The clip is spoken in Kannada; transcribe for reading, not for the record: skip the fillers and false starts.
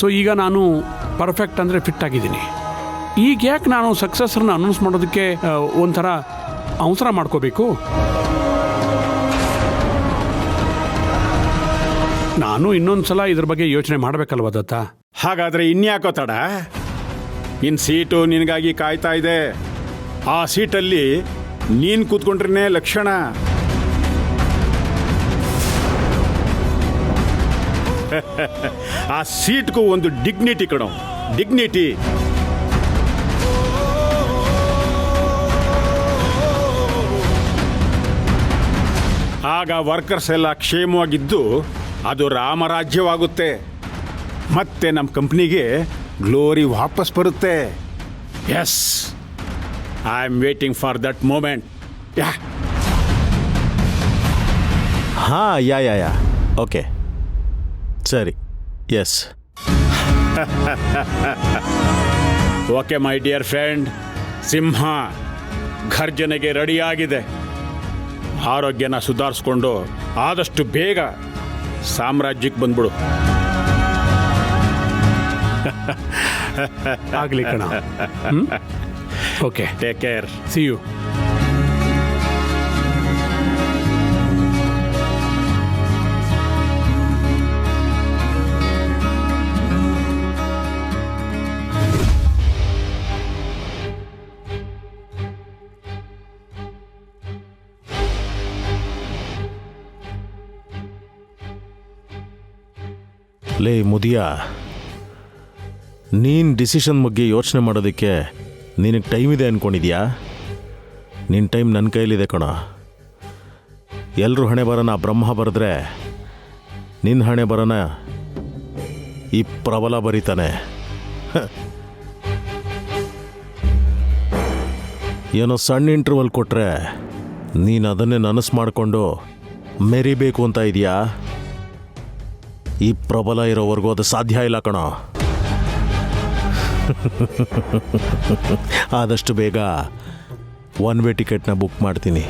ಸೊ ಈಗ ನಾನು ಪರ್ಫೆಕ್ಟ್ ಅಂದರೆ ಫಿಟ್ ಆಗಿದ್ದೀನಿ. ಈಗ ಯಾಕೆ ನಾನು ಸಕ್ಸಸ್ರನ್ನ ಅನೌನ್ಸ್ ಮಾಡೋದಕ್ಕೆ ಒಂಥರ ಅವಸರ ಮಾಡ್ಕೋಬೇಕು? ನಾನು ಇನ್ನೊಂದು ಸಲ ಇದ್ರ ಬಗ್ಗೆ ಯೋಚನೆ ಮಾಡಬೇಕಲ್ವ ದತ್ತ? ಹಾಗಾದರೆ ಇನ್ಯಾಕೋ ತಡ? ನಿನ್ನ ಸೀಟು ನಿನಗಾಗಿ ಕಾಯ್ತಾ ಇದೆ. ಆ ಸೀಟಲ್ಲಿ ನೀನು ಕೂತ್ಕೊಂಡ್ರೆ ಲಕ್ಷಣ. ಆ ಸೀಟ್ಗೂ ಒಂದು ಡಿಗ್ನಿಟಿ ಕಣೋ, ಡಿಗ್ನಿಟಿ. ಆಗ ವರ್ಕರ್ಸ್ ಎಲ್ಲ ಕ್ಷೇಮವಾಗಿದ್ದು ಅದು ರಾಮರಾಜ್ಯವಾಗುತ್ತೆ. ಮತ್ತೆ ನಮ್ಮ ಕಂಪ್ನಿಗೆ ಗ್ಲೋರಿ ವಾಪಸ್ ಬರುತ್ತೆ. Yes, I am waiting for that moment. Yeah okay ಸರಿ. Yes okay my dear friend, ಸಿಂಹ ಘರ್ಜನೆಗೆ ರೆಡಿಯಾಗಿದೆ. ಆರೋಗ್ಯನ ಸುಧಾರಿಸ್ಕೊಂಡು ಆದಷ್ಟು ಬೇಗ ಸಾಮ್ರಾಜ್ಯಕ್ಕೆ ಬಂದ್ಬಿಡು. ಆಗಲಿ ಕಣ. Okay, take care. See you. ಲೇ ಮುದಿಯ, ನೀನು ಡಿಸಿಷನ್ ಬಗ್ಗೆ ಯೋಚನೆ ಮಾಡೋದಕ್ಕೆ ನಿನಗೆ ಟೈಮ್ ಇದೆ ಅಂದ್ಕೊಂಡಿದ್ಯಾ? ನಿನ್ನ ಟೈಮ್ ನನ್ನ ಕೈಲಿದೆ ಕಣ. ಎಲ್ಲರೂ ಹಣೆ ಬರೋಣ ಬ್ರಹ್ಮ ಬರೆದ್ರೆ ನಿನ್ನ ಹಣೆ ಬರೋಣ ಈ ಪ್ರಬಲ ಬರೀತಾನೆ. ಏನೋ ಸಣ್ಣ ಇಂಟರ್ವಲ್ ಕೊಟ್ಟರೆ ನೀನು ಅದನ್ನೇ ನನಸು ಮಾಡಿಕೊಂಡು ಮೆರಿಬೇಕು ಅಂತ ಇದೆಯಾ? ಈ ಪ್ರಬಲ ಇರೋವರೆಗೂ ಅದು ಸಾಧ್ಯ ಇಲ್ಲ ಕಣೋ. ಆದಷ್ಟು ಬೇಗ ಒನ್ ವೇ ಟಿಕೆಟ್ನ ಬುಕ್ ಮಾಡ್ತೀನಿ.